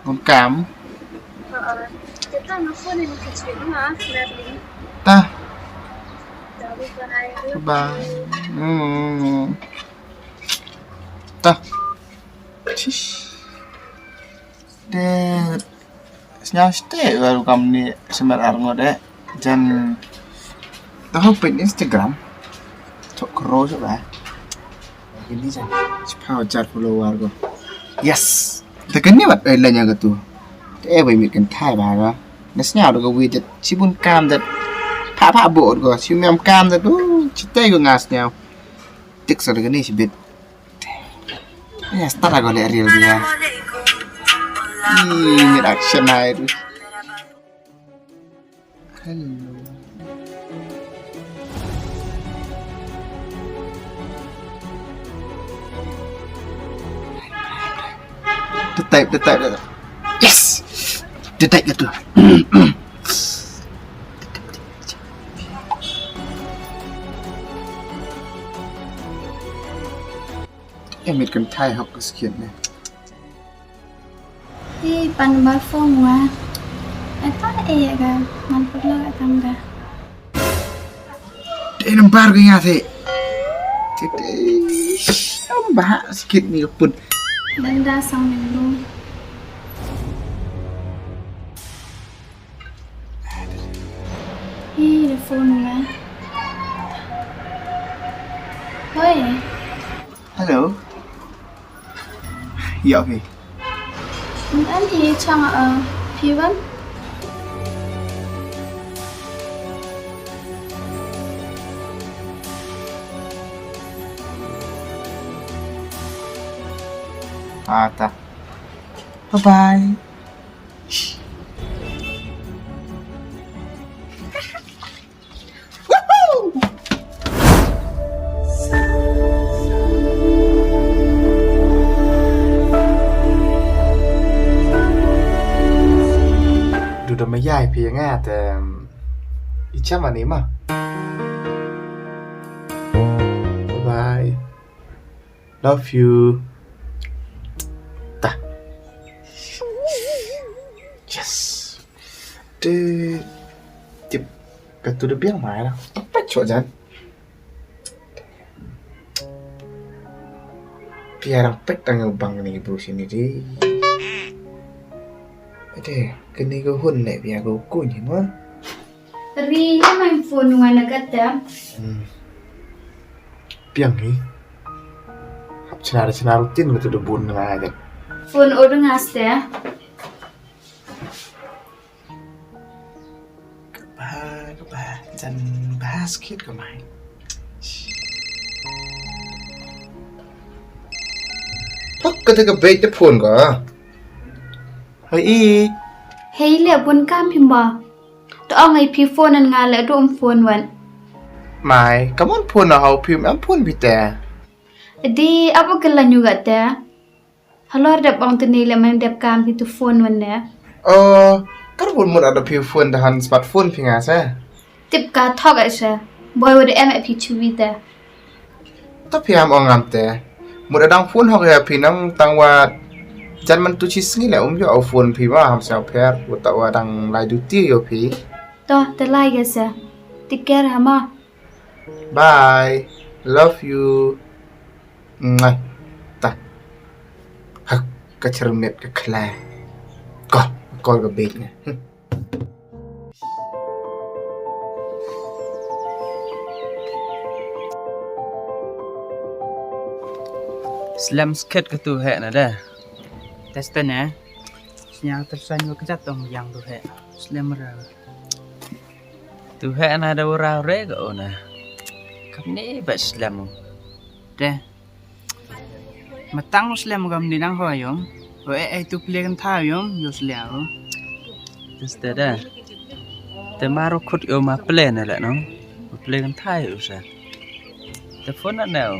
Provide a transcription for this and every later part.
con cám Kita tak nak phone ni kecil mah, darling. ta Bye. ba ta de nhau stay baru kamu ni sebentar ngode jan tahu pin Instagram cok kero coba ini jan sepau jar follower ko yes tekan ni bat lainnya gitu vậy mình cần thay bà đó nó nhào được cái gì chỉ buôn cam thật phá bộ rồi chỉ mềm cam thật chỉ tay của ngạt nhào tiếc sao cái này chỉ biết ya start là gọi là real dia ini action này rồi hello tetap yes detek gitu em biết cần thay học cái skill này Hi pan ba phone wa. Apa ga man perlu akan ga. để làm ba cái nhà thế ông bà skill này pun Dan dah sang dulu. Hi, the phone wa. Hoi. hello dạ gì Anh thì chăng ở phía bên. ta bye byeดูดไม่ใหญ่เพียงง่ะแต่อีช่างอันนี้มาบาย love you ตา yes จิบกับตัวเบี้ยงหมายแล้วต้องไปโฉดจันพี่orang pet tanggal bang ni bro sini di ada kini kau hun lek biar kau kunyah mah Ri ni main phone wa nak kata. biang ni hab cenar rutin betul dah bun dengan aja Phone orang aste. Kebah dan basket kau main Pak kata ke baik je phone kau Hei Hei le bun kam pimba. Tu ang ai pi phone an nga le dum phone wan. Mai kamu phone lah phim am phone bita Di apa kelan juga ta? Halo dap bang tini le main dap kam pi tu phone wan ne. Kan pun mun ada phone dahan smartphone pinga sa Tip ka thok ai sa. Boy wad em ai pi chuwi ta. Tapi am ngam te mun ada phone hok ya pinang tangwa jan man tu chis ngi le yo au phone pi wa ham sa pher utawa dang lai duty yo pi To te lai ga sa. Take care hama. Bye. Love you. Mwah. Ta. Hak kecermet ke kela. Kol ke baik ni. Slam skit ke tu hek na dah. Tester na. Senyang tersan yo kejat tong yang tu hek. Slam ra. Tu hek na ada ora re ko na. Kam ni ba slam. Dah. Matang slam kam ni nang ho yom. Ho tu play kan tha yom yo slam. Tester dah. Te maro khut yo ma play na la no. Play kan tha yo sa. Telefon na now.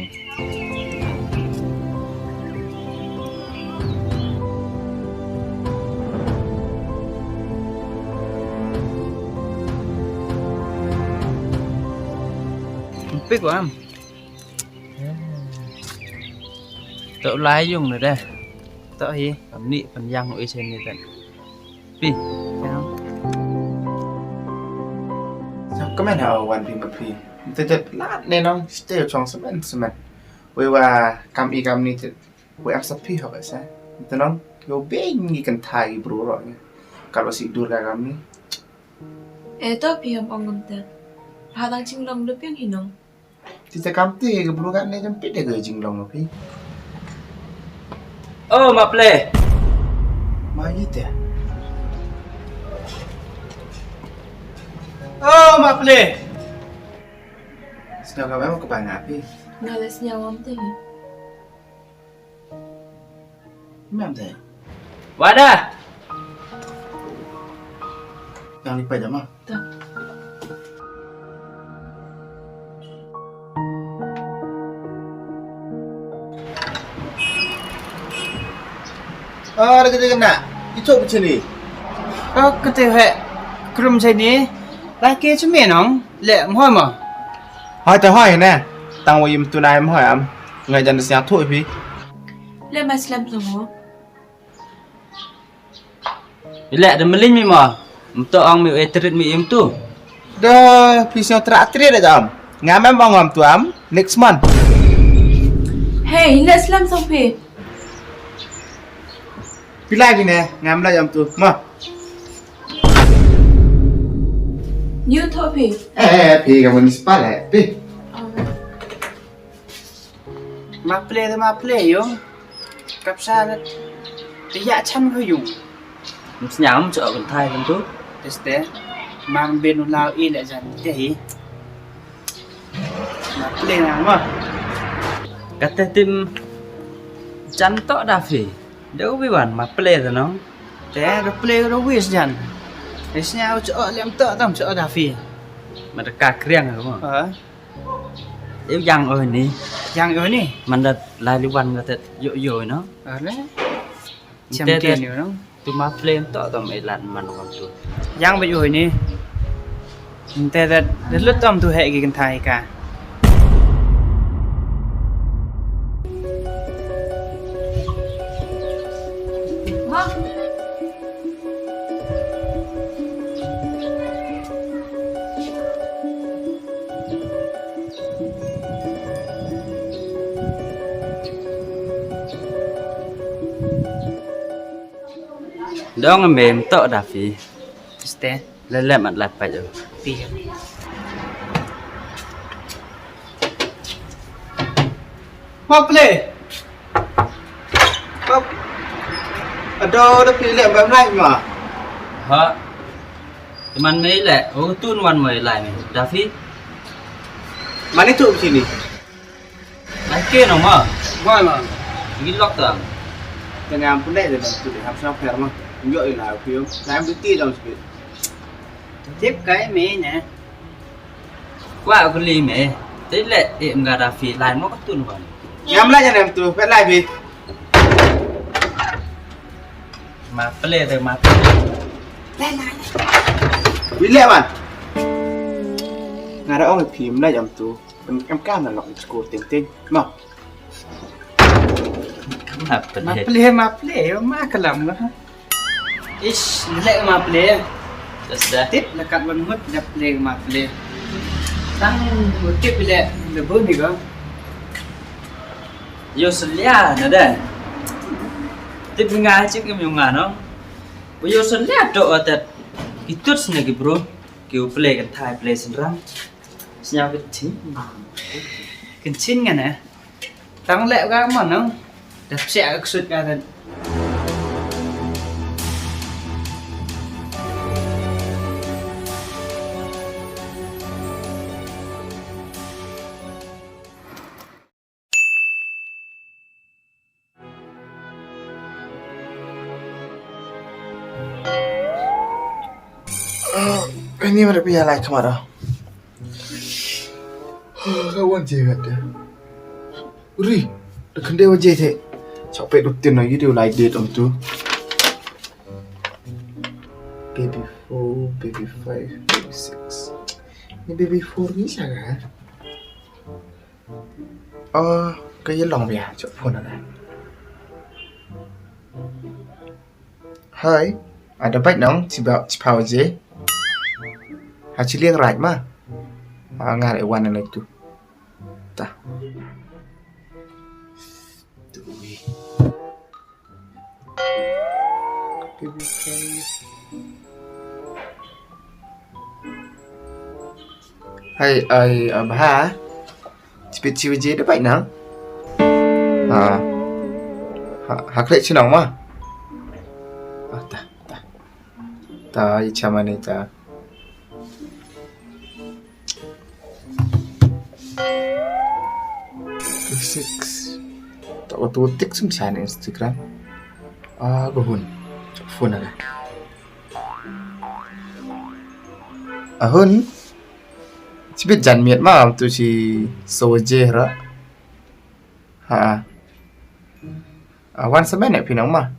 Biết của em tự lái dùng rồi đây tok hi ni pen yang oi sen ni tan pi sao sao có mấy nàoวันพีมาพีแต่จะลาดแน่นอนสเตลช่องสมันสมันเว้ยว่ากำอีกำนี้จะเว้ยอัพสัพพี่เขาไปซะแต่น้องโยเบ้งอีกันไทยบรูหรอกเนี่ยkalau si dur kami Eto piham ongom te. Padang cinglong lupiang hinong. Tita kamti ke buru kan ni jempit dia ke jinglong api. oh ma play Mai teh. oh ma play Sedang kau mau ke banyak api. Ngales nyawam te. Memang teh. wadah Yang lipat jam ah. Tak. Oh, ada kerja kena. Itu macam ni. cái tiêu hệ krum sai ni lai kia chứ mẹ nóng lẹ hoi mà Hỏi tao hỏi nè. Tang wei tu nai em hỏi am. Ngai jan siap thôi pi. Le maslam songo. lẹ đừng mình linh mi mà to ong mi etrit mi im tu Dah pisau terakhir dah jam. Ngam em bang tu am next month. Hey, le slam song pe. Pilai ni nè, ngam lah jam tu. Ma. New to pe. Pi kamu ni sepal pi. mà play yo cặp sa là cái dạ chăn hơi dùng nhảm chợ còn thay con tốt teste mà bên lao in lại dần thế hí mà play nào mà cái tên tim chắn tọ đà phỉ đâu biết bản mà play rồi nó thế nó play nó biết dần thế sao chợ lem tọ tầm chợ đà phỉ mà nó cà kriang rồi đúng không yếu dăng ơi nè dăng ơi nè mình đặt lại đi văn cái dội dội nó đấy chăm tiền nhiều lắm tụi má play tọ tầm ấy lần mình còn tụi dăng bị dội nè thế là đến lúc tầm tụi hệ cái cần thay cả đó là mềm tợ đà phí ste lên mặt lật phải rồi phí Hop play. Hop. Ada dah pilih bam lain mà. hả thì mình mấy lẹ ô tuônวันmày lại mày đà phí Mana tu sini? lại kia nào mà ngoài mà nghĩ lót tưởng Dengan pun dah dah tu dah habis nak fair mah. Enjoy lah film. Saya bukti dah sikit. tiếp cái mẹ nè qua cái ly mẹ thế lẹ em gà đà phí lại nó có tuôn vào Ngam lah jangan tu, fair lah bi. mà play rồi mà Bila man? Ngada orang film lah jam tu. Em kan nak lock score ting-ting. Mau. mà play mà cái lầm đó ish lẹ mà play tiếp là cặp bên mất nhập play mà play tăng một tiếp lẹ là bữa này cơ yo selia nữa đây tiếp ngay chứ em dùng ngàn không bây giờ selia trộn tật cái tút này cái bro kiểu play cái thai play sinh răng nhau cái chín ngày nè tăng lẹ các món không đập sẽ các suất ra thật Ini ada pihak lain kemana? Kawan cewek ada. Uri, dah kena wajah tu. Sampai rutin lagi dia like date orang tu. Baby 4, baby 5, baby 6. Ni baby 4 ni siapa? Oh, cái long bia chụp phone này. Hai, ada baik nong cipau je. Hasil yang right mah. Ngar ewan na itu. Tah. Tuwi. Hai, bah. Cipi je ada baik nong. Haklet chinong mah. Tah. Ta icha mana ta. Tak ototik sumsan Instagram. Gohun. Phone ada. Ahun. Cipit jan miat mah tu si soje ra. Wan semen pinang mah.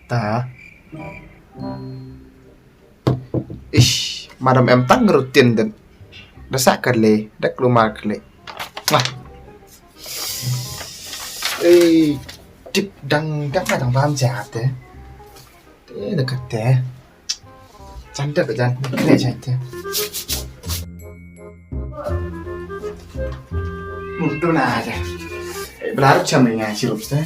Ta. Ish, madam em tang rutin dan dasak kale, dak lumar kale. Tip đang các bạn vam giả thế là cắt thế chắn được chắn cái này chạy thế một đôi nào thế blá đắp chầm này ngày chỉ lục thế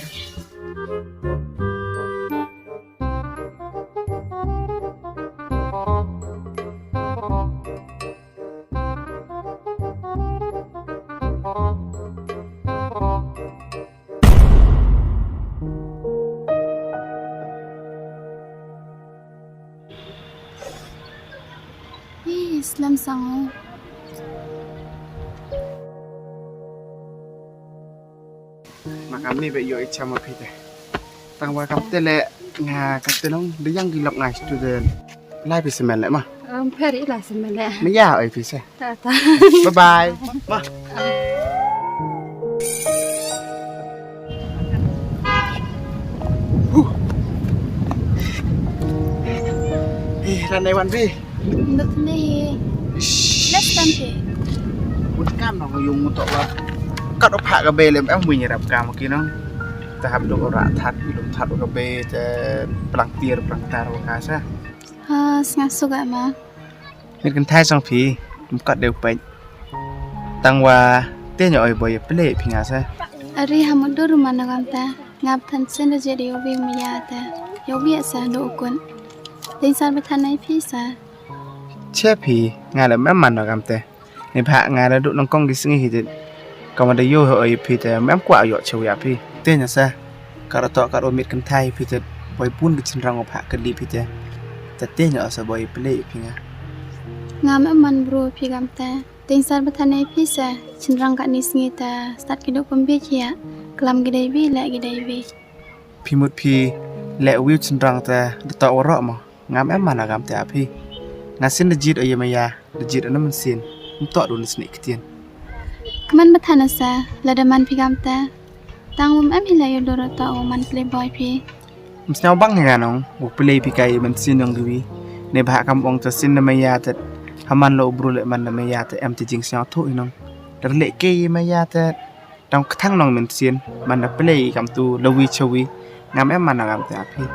Islam sango. Makam ni be yo icha ma phite. Tang wa kam tele nga ka tenong de yang di lok ngai student. Lai be semen le ma. Peri lah semele. Me ya oi phise. Ta. Bye bye. Ma. Lan này bạn vi. Ndot ni. Let's tampe. Một cam nó dùng một tổ là cắt ốc hạ cà bê lên em mình đập cam một kia nó ta hấp được rạ thắt bị đụng thắt cà bê cho plang tia plang tar một cái sa Ngak suka ma. mình cần thay sang phí chúng cắt đều bệnh tăng qua tên nhỏ ở bơi plei phi ngà sa Ari hamudur rumah nagam ta. Ngap than sen jadi obi maya ta. Yobi asa do ukun. Tin san bethan nai phi sa. che phí ngà là mém mặn nó cam tê nên hạ ngà là đụng nó cong cái sinh thì còn mà đây vô hội phi tê mém quả dọ chầu ya phi tên là sa cả tọ cả ôm miệt cần thay phi tê bơi bún cái chân răng ngọc hạ cần đi phi têแต่tên nhỏ sa bơi plei phi ngà Ngam aman bro phi gam ta. Tin san bethan nai phi sa. Chinrang kat ni singi ta. Start kiduk pembe chia. Kelam gidai bi la gidai bi. พี่มุดพี่และวิวชินรังแต่ต่อวรอมงามแอมมานากามแต่พี่งาสินดจิตอายมายาดจิตอันนั้นมันสินมันต่อดูนสนิกเตียน Keman bethan asa. Ladaman phi gam ta. Tangum am hilayo doro ta oman playboy phi. มันสนาวบังงานน้องบุกไปเลยพี่ไก่มันสินยองดูวีในบาคำองจะสินนามายาแต่ทำมันโลบรูเลมันนามายาแต่แอมจะจริงสนาวทุยน้องแต่เละเกยมายาแต่ต้องทั้งน้องมันสินมันไปเลยคำตูลวีชวีงามแอมมานากามแต่พี่